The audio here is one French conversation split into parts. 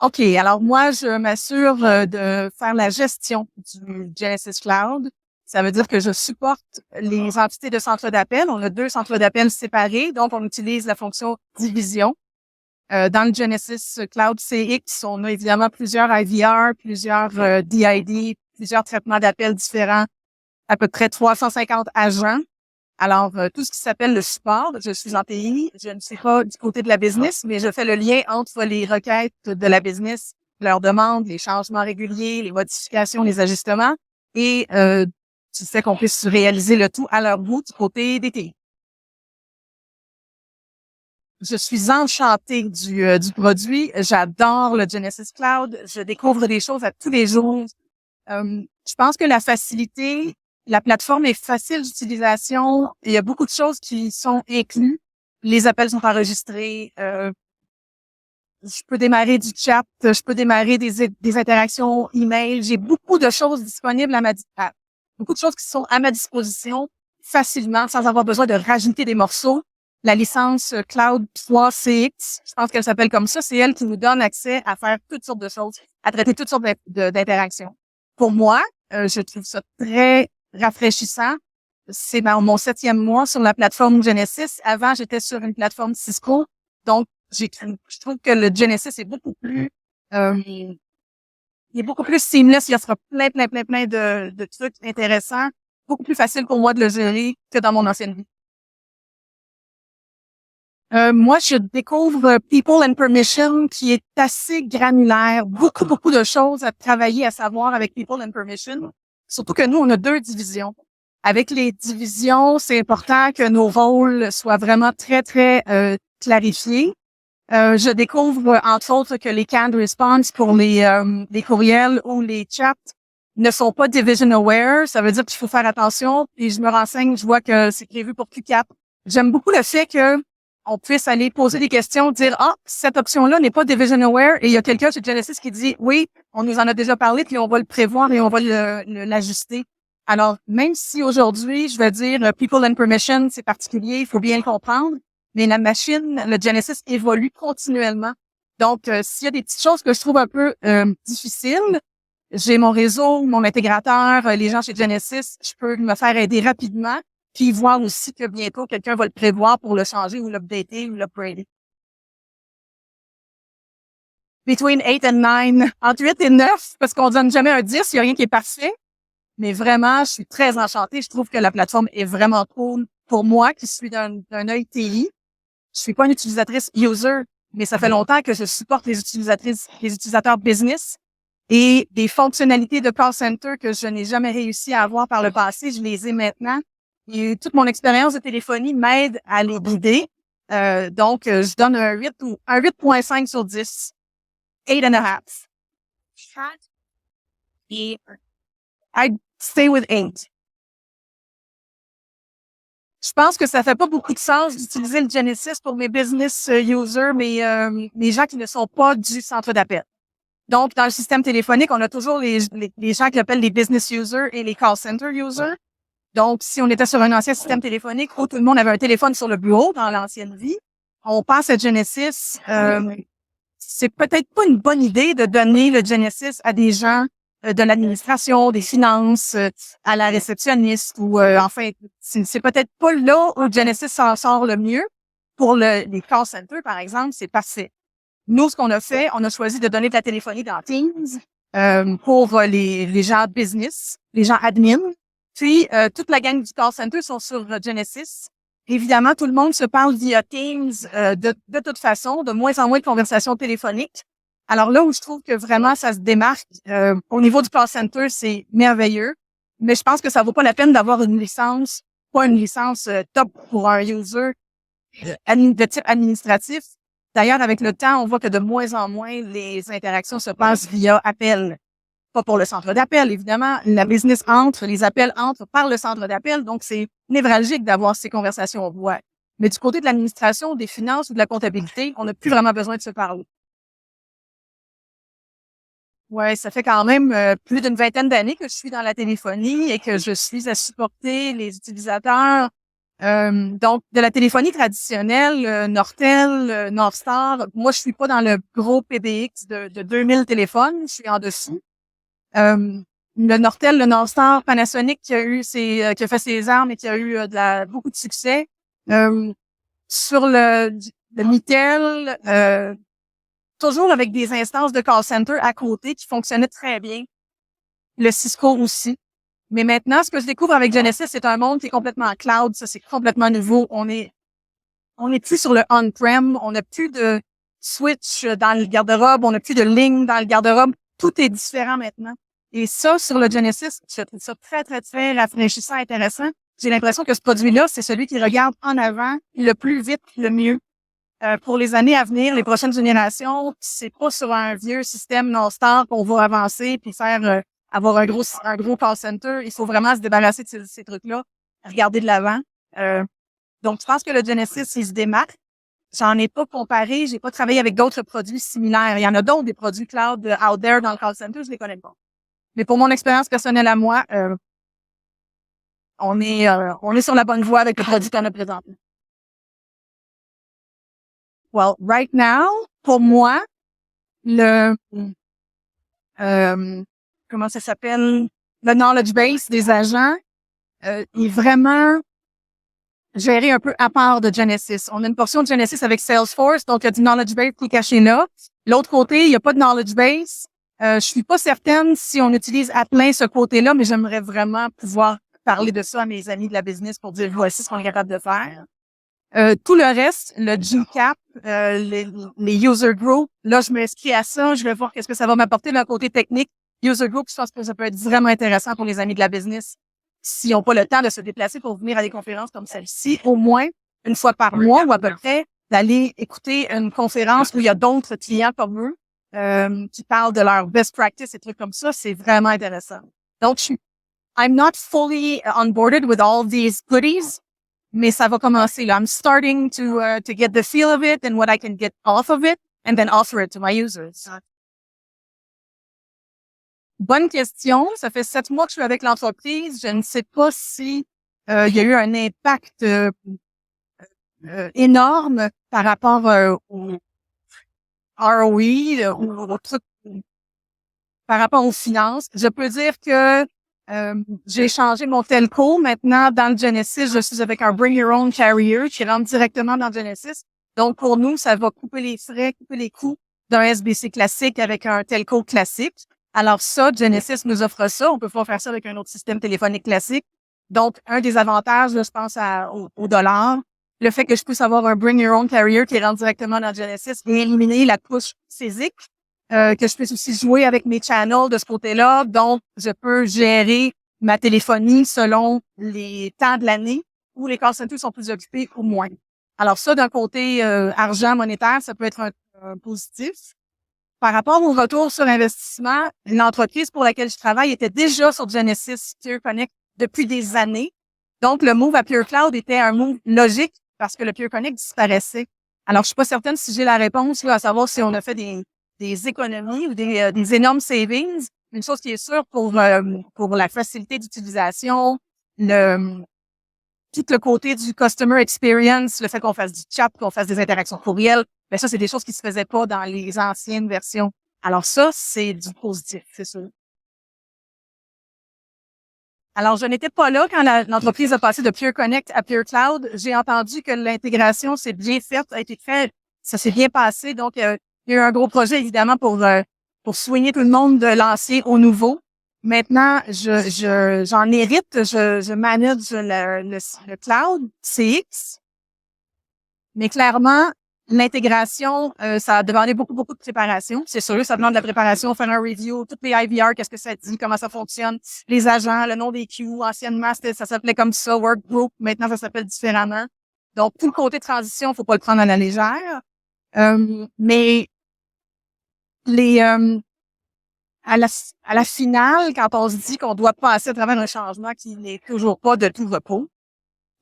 OK, alors moi, je m'assure de faire la gestion du Genesys Cloud. Ça veut dire que je supporte les entités de centres d'appel. On a 2 centres d'appel séparés, donc on utilise la fonction division. Dans le Genesys Cloud CX, on a évidemment plusieurs IVR, plusieurs DID, plusieurs traitements d'appels différents, à peu près 350 agents. Alors, tout ce qui s'appelle le support, je suis en TI, je ne suis pas du côté de la business, mais je fais le lien entre les requêtes de la business, leurs demandes, les changements réguliers, les modifications, les ajustements, et tu sais qu'on puisse réaliser le tout à leur goût du côté des TI. Je suis enchantée du produit. J'adore le Genesys Cloud. Je découvre des choses à tous les jours. Je pense que la facilité, la plateforme est facile d'utilisation. Il y a beaucoup de choses qui sont incluses. Les appels sont enregistrés. Je peux démarrer du chat. Je peux démarrer des interactions email. J'ai beaucoup de choses disponibles beaucoup de choses qui sont à ma disposition facilement sans avoir besoin de rajouter des morceaux. La licence Cloud 3 CX, je pense qu'elle s'appelle comme ça, c'est elle qui nous donne accès à faire toutes sortes de choses, à traiter toutes sortes d'interactions. Pour moi, je trouve ça très rafraîchissant. C'est mon 7e mois sur la plateforme Genesys. Avant, j'étais sur une plateforme Cisco. Donc, je trouve que le Genesys est beaucoup plus, il est beaucoup plus seamless. Il y a plein de trucs intéressants. Beaucoup plus facile pour moi de le gérer que dans mon ancienne vie. Moi, je découvre People and Permission, qui est assez granulaire. Beaucoup de choses à travailler, à savoir avec People and Permission. Surtout que nous, on a 2 divisions. Avec les divisions, c'est important que nos rôles soient vraiment très clarifiés. Je découvre, entre autres, que les canned response pour les courriels ou les chats ne sont pas division aware. Ça veut dire qu'il faut faire attention. Et je me renseigne, je vois que c'est prévu pour Q4. J'aime beaucoup le fait que on puisse aller poser des questions, dire « Ah, cette option-là n'est pas division aware » et il y a quelqu'un chez Genesys qui dit « Oui, on nous en a déjà parlé, puis on va le prévoir et on va l'ajuster. » Alors, même si aujourd'hui, je vais dire « People and Permission », c'est particulier, il faut bien le comprendre, mais la machine, le Genesys évolue continuellement. Donc, s'il y a des petites choses que je trouve un peu difficiles, j'ai mon réseau, mon intégrateur, les gens chez Genesys, je peux me faire aider rapidement. Puis voir aussi que bientôt, quelqu'un va le prévoir pour le changer ou l'updater ou l'upgrader. Between 8 and 9. Entre 8 et 9, parce qu'on donne jamais un 10, il n'y a rien qui est parfait. Mais vraiment, je suis très enchantée. Je trouve que la plateforme est vraiment cool. Pour moi, qui suis d'un œil TI, je suis pas une utilisatrice user, mais ça fait longtemps que je supporte les utilisateurs business et des fonctionnalités de call center que je n'ai jamais réussi à avoir par le passé, je les ai maintenant. Et toute mon expérience de téléphonie m'aide à les guider. Donc, je donne un 8.5 sur 10. 8.5. Et I'd stay with 8. Je pense que ça fait pas beaucoup de sens d'utiliser le Genesys pour mes business users, mes gens qui ne sont pas du centre d'appel. Donc, dans le système téléphonique, on a toujours les gens qui appellent les business users et les call center users. Donc, si on était sur un ancien système téléphonique où tout le monde avait un téléphone sur le bureau dans l'ancienne vie, on passe à Genesys. C'est peut-être pas une bonne idée de donner le Genesys à des gens de l'administration, des finances, à la réceptionniste ou enfin, c'est peut-être pas là où Genesys s'en sort le mieux. Pour les call centers, par exemple, c'est parfait. Nous, ce qu'on a fait, on a choisi de donner de la téléphonie dans Teams pour les gens business, les gens admin. Puis, toute la gang du call center sont sur Genesys. Évidemment, tout le monde se parle via Teams de toute façon, de moins en moins de conversations téléphoniques. Alors là où je trouve que vraiment ça se démarque, au niveau du call center, c'est merveilleux. Mais je pense que ça vaut pas la peine d'avoir une licence, pas une licence top pour un user de type administratif. D'ailleurs, avec le temps, on voit que de moins en moins, les interactions se passent via appel. Pas pour le centre d'appel, évidemment. La business les appels entrent par le centre d'appel. Donc, c'est névralgique d'avoir ces conversations au voix. Mais du côté de l'administration, des finances ou de la comptabilité, on n'a plus vraiment besoin de se parler. Ouais, ça fait quand même plus d'une vingtaine d'années que je suis dans la téléphonie et que je suis à supporter les utilisateurs Donc, de la téléphonie traditionnelle, Nortel, Northstar. Moi, je suis pas dans le gros PBX de 2000 téléphones. Je suis en dessous. Le Nortel, le Northstar, Panasonic qui a fait ses armes et qui a eu beaucoup de succès. Sur le Mitel, toujours avec des instances de call center à côté qui fonctionnaient très bien. Le Cisco aussi. Mais maintenant, ce que je découvre avec Genesis, c'est un monde qui est complètement cloud. Ça, c'est complètement nouveau. On est plus sur le on-prem. On n'a plus de switch dans le garde-robe. On n'a plus de ligne dans le garde-robe. Tout est différent maintenant. Et ça, sur le Genesis, je trouve ça très, très, très rafraîchissant, intéressant. J'ai l'impression que ce produit-là, c'est celui qui regarde en avant le plus vite, le mieux. Pour les années à venir, les prochaines générations, c'est pas sur un vieux système non-star qu'on va avancer puis faire avoir un gros call center. Il faut vraiment se débarrasser de ces trucs-là, regarder de l'avant. Donc, je pense que le Genesis, il se démarque. J'en ai pas comparé, j'ai pas travaillé avec d'autres produits similaires. Il y en a d'autres, des produits cloud out there dans le call center, je les connais pas. Mais pour mon expérience personnelle à moi, on est sur la bonne voie avec le produit qu'on a présenté. Well, right now, pour moi, comment ça s'appelle? Le knowledge base des agents est vraiment géré un peu à part de Genesis. On a une portion de Genesis avec Salesforce, donc il y a du knowledge base qui est caché là. L'autre côté, il n'y a pas de knowledge base. Je suis pas certaine si on utilise à plein ce côté-là, mais j'aimerais vraiment pouvoir parler de ça à mes amis de la business pour dire voici ce qu'on est capable de faire. Tout le reste, le GCAP, les user groups, là, je m'inscris à ça, je vais voir qu'est-ce que ça va m'apporter d'un côté technique. User group, je pense que ça peut être vraiment intéressant pour les amis de la business. S'ils n'ont pas le temps de se déplacer pour venir à des conférences comme celle-ci, au moins, une fois par mois ou à peu près, d'aller écouter une conférence où il y a d'autres clients comme eux, qui parlent de leur best practice et trucs comme ça, c'est vraiment intéressant. Donc, I'm not fully onboarded with all these goodies, mais ça va commencer là. I'm starting to get the feel of it and what I can get off of it and then offer it to my users. Bonne question. Ça fait 7 mois que je suis avec l'entreprise. Je ne sais pas si il y a eu un impact énorme par rapport au ROE ou au truc, par rapport aux finances. Je peux dire que j'ai changé mon telco. Maintenant, dans le Genesis, je suis avec un Bring Your Own Carrier qui rentre directement dans le Genesis. Donc, pour nous, ça va couper les frais, couper les coûts d'un SBC classique avec un telco classique. Alors ça, Genesis nous offre ça. On peut pas faire ça avec un autre système téléphonique classique. Donc, un des avantages, là, je pense au dollar, le fait que je puisse avoir un Bring Your Own Carrier qui rentre directement dans Genesis et éliminer la couche physique, que je puisse aussi jouer avec mes channels de ce côté-là. Donc, je peux gérer ma téléphonie selon les temps de l'année où les call centers sont plus occupés ou moins. Alors ça, d'un côté argent monétaire, ça peut être un positif. Par rapport au retour sur investissement, l'entreprise pour laquelle je travaille était déjà sur Genesis Pure Connect depuis des années. Donc, le move à Pure Cloud était un move logique parce que le Pure Connect disparaissait. Alors, je suis pas certaine si j'ai la réponse là, à savoir si on a fait des économies ou des énormes savings. Une chose qui est sûre pour la facilité d'utilisation, tout le côté du customer experience, le fait qu'on fasse du chat, qu'on fasse des interactions courriels, ben ça, c'est des choses qui se faisaient pas dans les anciennes versions. Alors ça, c'est du positif, c'est sûr. Alors, je n'étais pas là quand l'entreprise a passé de Pure Connect à Pure Cloud. J'ai entendu que l'intégration s'est bien faite, a été faite, ça s'est bien passé. Donc, il y a eu un gros projet, évidemment, pour soigner tout le monde de l'ancien au nouveau. Maintenant, j'en hérite, je manage le cloud CX. Mais clairement, l'intégration, ça a demandé beaucoup, beaucoup de préparation. C'est sûr, ça demande de la préparation, faire un review, toutes les IVR, qu'est-ce que ça dit, comment ça fonctionne, les agents, le nom des queues. Anciennement, ça s'appelait comme ça, workgroup. Maintenant, ça s'appelle différemment. Donc, tout le côté transition, faut pas le prendre à la légère. Mais les à la finale, quand on se dit qu'on doit passer à travers un changement qui n'est toujours pas de tout repos,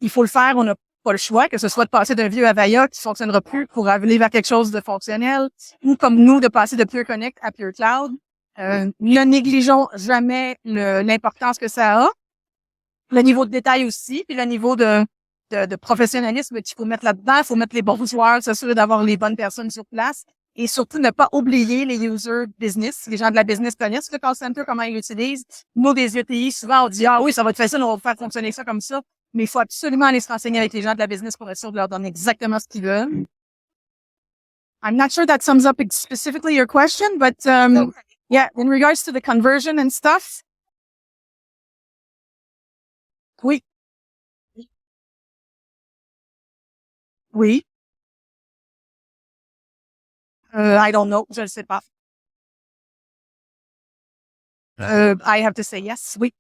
il faut le faire, on n'a pas le choix, que ce soit de passer d'un vieux Avaya qui fonctionnera plus pour aller vers quelque chose de fonctionnel, ou comme nous, de passer de Pure Connect à Pure Cloud. Ne négligeons jamais l'importance que ça a, le niveau de détail aussi, puis le niveau de de professionnalisme qu'il faut mettre là-dedans. Il faut mettre les bons joueurs, s'assurer d'avoir les bonnes personnes sur place. Et surtout, ne pas oublier les users business. Les gens de la business connaissent le call center, comment ils l'utilisent. Nous, des ETI, souvent, on dit, ah oui, ça va être facile, on va faire fonctionner ça comme ça. Mais il faut absolument aller se renseigner avec les gens de la business pour être sûr de leur donner exactement ce qu'ils veulent. I'm not sure that sums up specifically your question, but yeah, in regards to the conversion and stuff. Oui. Oui. I don't know. Je ne sais pas. I have to say yes. Oui.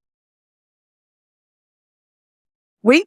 Oui.